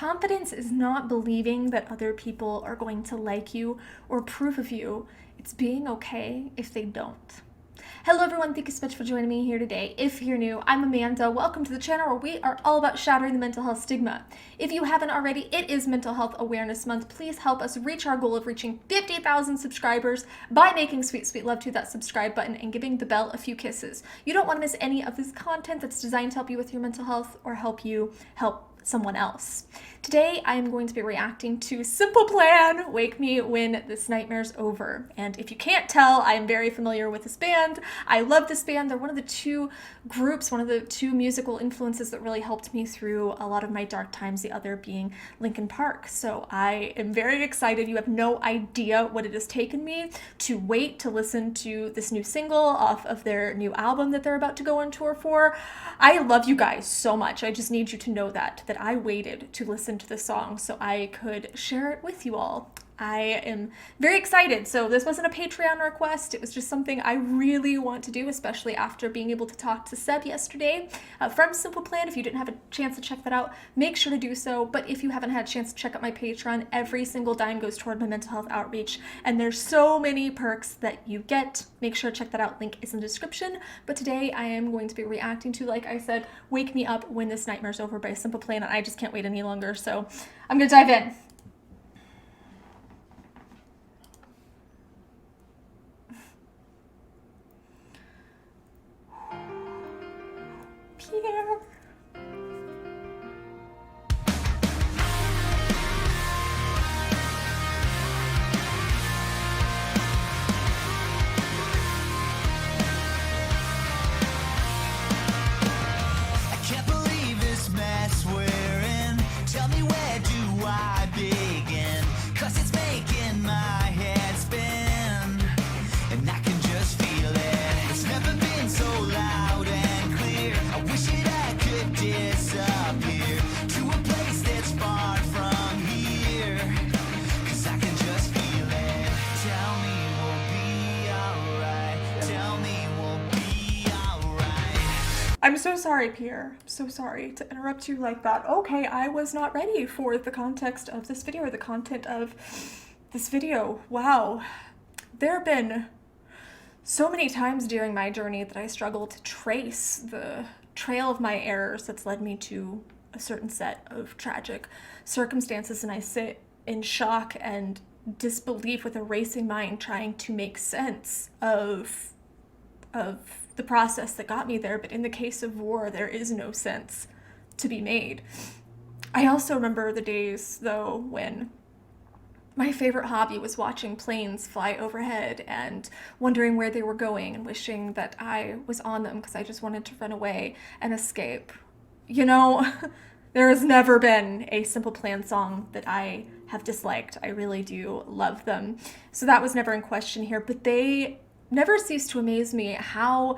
Confidence is not believing that other people are going to like you or approve of you. It's being okay if they don't. Hello everyone, thank you so much for joining me here today. If you're new, I'm Amanda. Welcome to the channel where we are all about shattering the mental health stigma. If you haven't already, it is Mental Health Awareness Month. Please help us reach our goal of reaching 50,000 subscribers by making sweet, sweet love to that subscribe button and giving the bell a few kisses. You don't want to miss any of this content that's designed to help you with your mental health or help you help someone else. Today, I am going to be reacting to Simple Plan, Wake Me When This Nightmare's Over. And if you can't tell, I am very familiar with this band. I love this band. They're one of the two groups, one of the two musical influences that really helped me through a lot of my dark times, the other being Linkin Park. So I am very excited. You have no idea what it has taken me to wait to listen to this new single off of their new album that they're about to go on tour for. I love you guys so much. I just need you to know that I waited to listen to the song so I could share it with you all. I am very excited. So this wasn't a Patreon request. It was just something I really want to do, especially after being able to talk to Seb yesterday from Simple Plan. If you didn't have a chance to check that out, make sure to do so. But if you haven't had a chance to check out my Patreon, every single dime goes toward my mental health outreach. And there's so many perks that you get. Make sure to check that out. Link is in the description. But today I am going to be reacting to, like I said, Wake Me Up When This Nightmare's Over by Simple Plan. And I just can't wait any longer. So I'm going to dive in. Pierre. I'm so sorry, Pierre. I'm so sorry to interrupt you like that. Okay, I was not ready for the context of this video, or the content of this video. Wow. There have been so many times during my journey that I struggle to trace the trail of my errors that's led me to a certain set of tragic circumstances, and I sit in shock and disbelief with a racing mind trying to make sense of the process that got me there. But in the case of war, there is no sense to be made. I also remember the days, though, when my favorite hobby was watching planes fly overhead and wondering where they were going and wishing that I was on them because I just wanted to run away and escape. You know, there has never been a Simple Plan song that I have disliked. I really do love them. So that was never in question here, but they never cease to amaze me how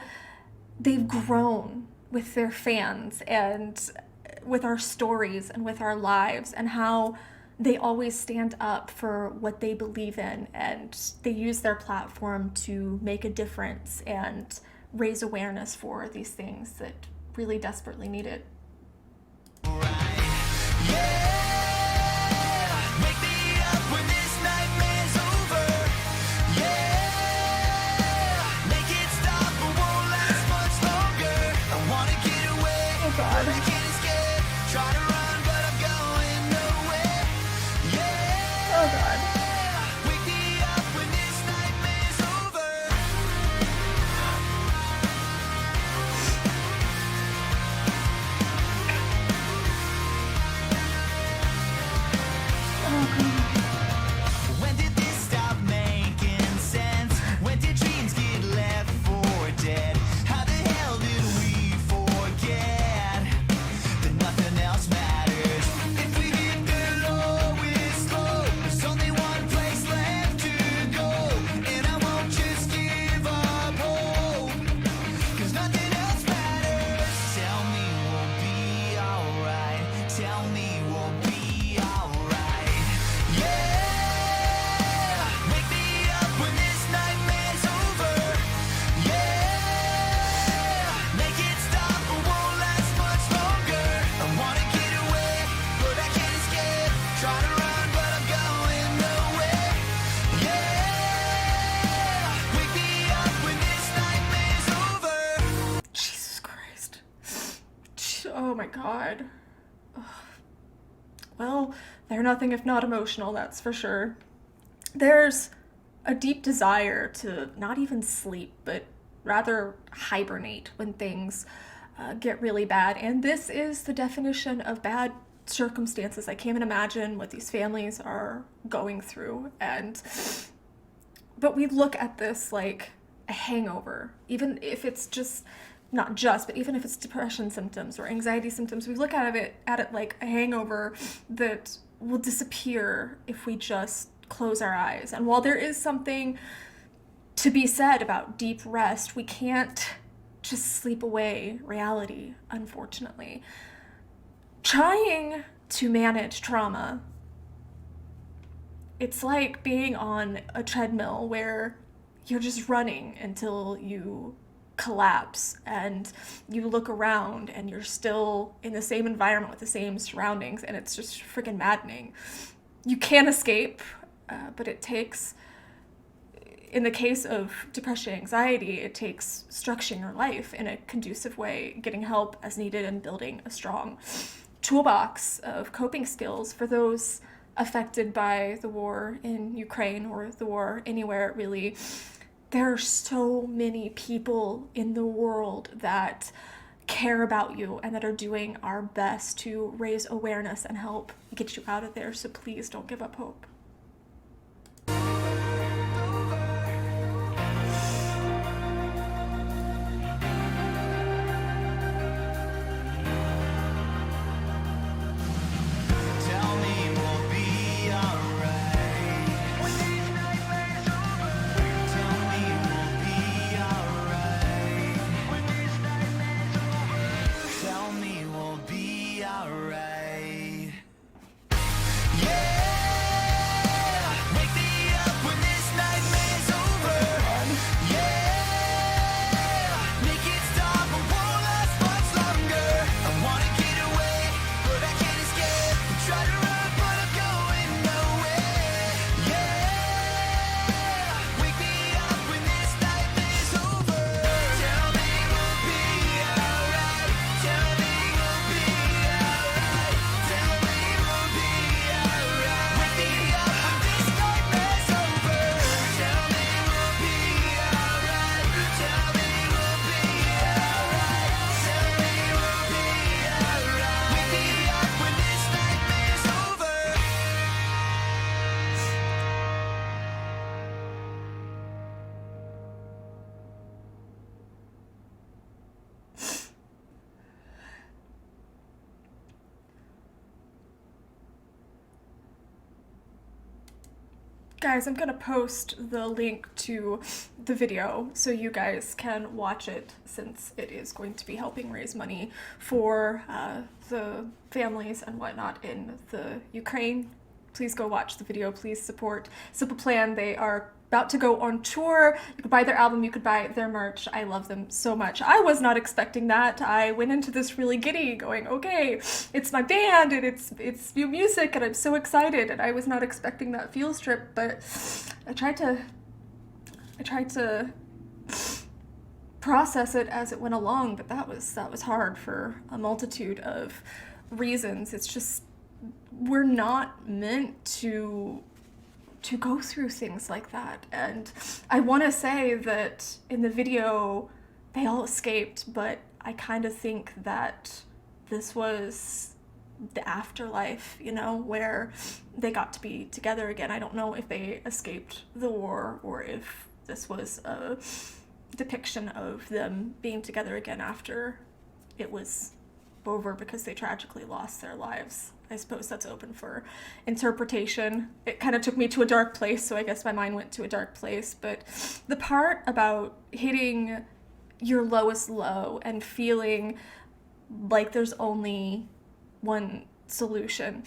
they've grown with their fans and with our stories and with our lives, and how they always stand up for what they believe in, and they use their platform to make a difference and raise awareness for these things that really desperately need it. God. Ugh. Well, they're nothing if not emotional, that's for sure. There's a deep desire to not even sleep, but rather hibernate when things get really bad. And this is the definition of bad circumstances. I can't even imagine what these families are going through. But we look at this like a hangover, even if it's just not just, but even if it's depression symptoms or anxiety symptoms, we look at it like a hangover that will disappear if we just close our eyes. And while there is something to be said about deep rest, we can't just sleep away reality, unfortunately. Trying to manage trauma, it's like being on a treadmill where you're just running until you collapse and you look around and you're still in the same environment with the same surroundings, and it's just freaking maddening. You can't escape, but it takes, in the case of depression, anxiety, it takes structuring your life in a conducive way, getting help as needed, and building a strong toolbox of coping skills for those affected by the war in Ukraine or the war anywhere, really. There are so many people in the world that care about you and that are doing our best to raise awareness and help get you out of there. So please don't give up hope. Guys, I'm gonna post the link to the video so you guys can watch it, since it is going to be helping raise money for the families and whatnot in the Ukraine. Please go watch the video. Please support Simple Plan. They are about to go on tour. You could buy their album, you could buy their merch. I love them so much. I was not expecting that. I went into this really giddy, going, okay, it's my band and it's new music and I'm so excited, and I was not expecting that field trip, but I tried to process it as it went along, but that was hard for a multitude of reasons. It's just, we're not meant to go through things like that. And I want to say that in the video they all escaped, but I kind of think that this was the afterlife, you know, where they got to be together again. I don't know if they escaped the war or if this was a depiction of them being together again after it was over, because they tragically lost their lives. I suppose that's open for interpretation. It kind of took me to a dark place, so I guess my mind went to a dark place. But the part about hitting your lowest low and feeling like there's only one solution,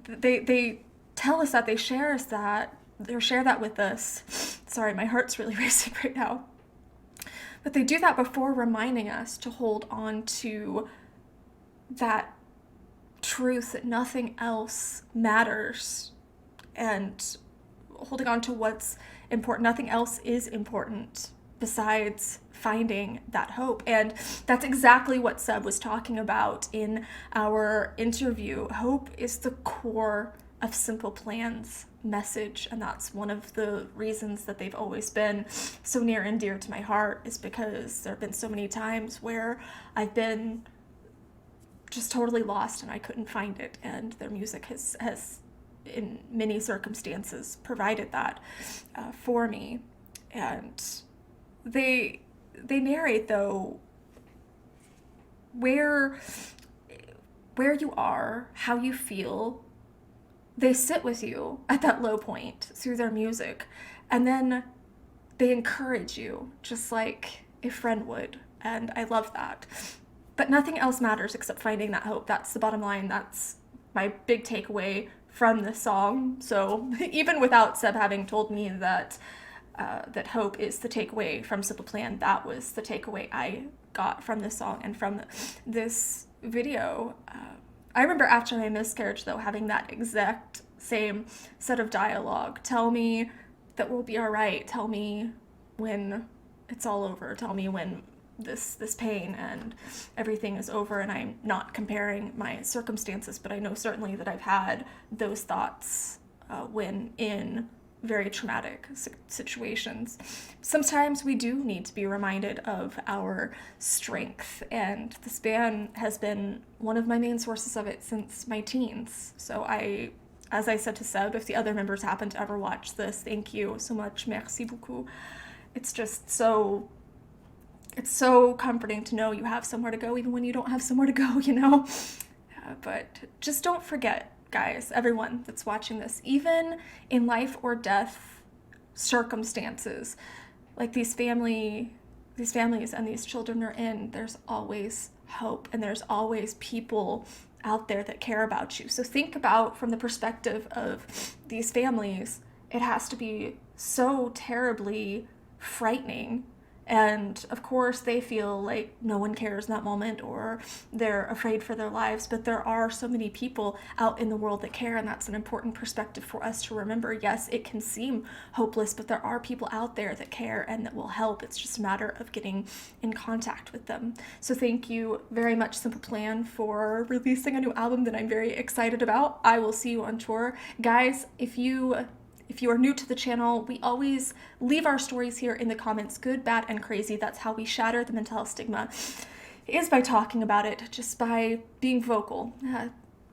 they tell us that, they share that with us. Sorry, my heart's really racing right now. But they do that before reminding us to hold on to that truth that nothing else matters, and holding on to what's important. Nothing else is important besides finding that hope. And that's exactly what Seb was talking about in our interview. Hope is the core of Simple Plan's message, and that's one of the reasons that they've always been so near and dear to my heart, is because there have been so many times where I've been just totally lost and I couldn't find it, and their music has in many circumstances provided that for me. And they narrate, though, where you are, how you feel. They sit with you at that low point through their music, and then they encourage you just like a friend would, and I love that. But nothing else matters except finding that hope. That's the bottom line. That's my big takeaway from this song. So even without Seb having told me that that hope is the takeaway from Simple Plan, that was the takeaway I got from this song and from this video. I remember after my miscarriage, though, having that exact same set of dialogue. Tell me that we'll be all right. Tell me when it's all over. Tell me when this pain and everything is over. And I'm not comparing my circumstances, but I know certainly that I've had those thoughts when in very traumatic situations. Sometimes we do need to be reminded of our strength, and this band has been one of my main sources of it since my teens. So as I said to Seb, if the other members happen to ever watch this, thank you so much. Merci beaucoup. It's just it's so comforting to know you have somewhere to go, even when you don't have somewhere to go, you know? But just don't forget, guys, everyone that's watching this, even in life or death circumstances, like these families and these children are in, there's always hope, and there's always people out there that care about you. So think about, from the perspective of these families, it has to be so terribly frightening. And of course they feel like no one cares in that moment, or they're afraid for their lives, but there are so many people out in the world that care, and that's an important perspective for us to remember. Yes, it can seem hopeless, but there are people out there that care and that will help. It's just a matter of getting in contact with them. So thank you very much, Simple Plan, for releasing a new album that I'm very excited about. I will see you on tour. Guys, if you are new to the channel, we always leave our stories here in the comments, good, bad, and crazy. That's how we shatter the mental health stigma, is by talking about it, just by being vocal,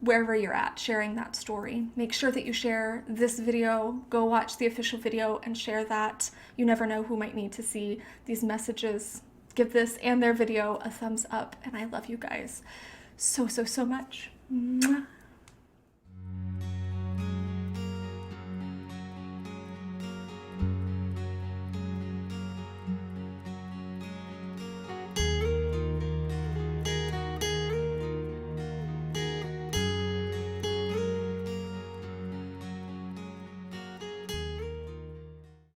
wherever you're at, sharing that story. Make sure that you share this video, go watch the official video and share that. You never know who might need to see these messages. Give this and their video a thumbs up, and I love you guys so, so, so much. Mwah.